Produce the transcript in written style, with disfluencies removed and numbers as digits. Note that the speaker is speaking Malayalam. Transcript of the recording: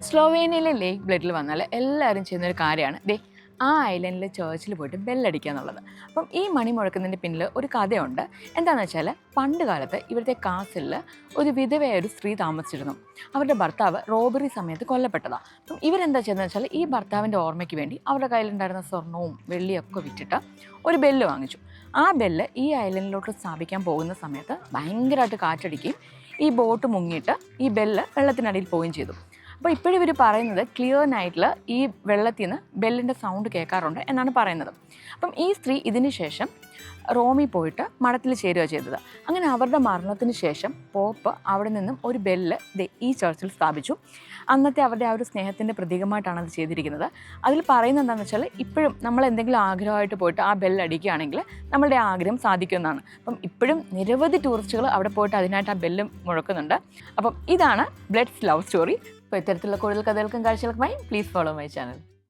സ്ലോവേനിയയിലെ ലേക്ക് ബ്ലഡിൽ വന്നാൽ എല്ലാവരും ചെയ്യുന്നൊരു കാര്യമാണ് ആ ഐലൻഡിലെ ചേർച്ചിൽ പോയിട്ട് ബെല്ലടിക്കുക എന്നുള്ളത്. അപ്പം ഈ മണി മുഴക്കുന്നതിൻ്റെ പിന്നിൽ ഒരു കഥയുണ്ട്. എന്താണെന്ന് വെച്ചാൽ പണ്ട് കാലത്ത് ഇവിടുത്തെ കാസിലിൽ ഒരു വിധവയായ ഒരു സ്ത്രീ താമസിച്ചിരുന്നു. അവരുടെ ഭർത്താവ് റോബറി സമയത്ത് കൊല്ലപ്പെട്ടതാണ്. അപ്പം ഇവരെന്താ ചെയ്യുന്നത് വെച്ചാൽ ഈ ഭർത്താവിൻ്റെ ഓർമ്മയ്ക്ക് വേണ്ടി അവരുടെ കയ്യിലുണ്ടായിരുന്ന സ്വർണവും വെള്ളിയൊക്കെ വിറ്റിട്ട് ഒരു ബെല്ല് വാങ്ങിച്ചു. ആ ബെല്ല് ഈ ഐലൻഡിലോട്ട് സ്ഥാപിക്കാൻ പോകുന്ന സമയത്ത് ഭയങ്കരമായിട്ട് കാറ്റടിക്കുകയും ഈ ബോട്ട് മുങ്ങിയിട്ട് ഈ ബെല്ല് വെള്ളത്തിനടിയിൽ പോവുകയും ചെയ്തു. അപ്പോൾ ഇപ്പോഴും ഇവർ പറയുന്നത് ക്ലിയർ നൈറ്റിൽ ഈ വെള്ളത്തിൽ നിന്ന് ബെല്ലിൻ്റെ സൗണ്ട് കേൾക്കാറുണ്ട് എന്നാണ് പറയുന്നത്. അപ്പം ഈ സ്ത്രീ ഇതിന് ശേഷം റോമിൽ പോയിട്ട് മഠത്തിൽ ചേരുക ചെയ്തത്. അങ്ങനെ അവരുടെ മരണത്തിന് ശേഷം പോപ്പ് അവിടെ നിന്നും ഒരു ബെല്ല് ഈ ചർച്ചിൽ സ്ഥാപിച്ചു. അന്നത്തെ അവരുടെ ആ ഒരു സ്നേഹത്തിൻ്റെ പ്രതീകമായിട്ടാണ് അത് ചെയ്തിരിക്കുന്നത്. അതിൽ പറയുന്നത് എന്താണെന്ന് വെച്ചാൽ ഇപ്പോഴും നമ്മൾ എന്തെങ്കിലും ആഗ്രഹമായിട്ട് പോയിട്ട് ആ ബെല്ല് അടിക്കുകയാണെങ്കിൽ നമ്മളുടെ ആഗ്രഹം സാധിക്കുമെന്നാണ്. അപ്പം ഇപ്പോഴും നിരവധി ടൂറിസ്റ്റുകൾ അവിടെ പോയിട്ട് അതിനായിട്ട് ആ ബെല്ല് മുഴക്കുന്നുണ്ട്. അപ്പം ഇതാണ് ബ്ലഡ്സ് ലവ് സ്റ്റോറി. അപ്പോൾ ഇത്തരത്തിലുള്ള കൂടുതൽ കഥകൾക്കും കാഴ്ചകൾക്കുമായി പ്ലീസ് ഫോളോ മൈ ചാനൽ.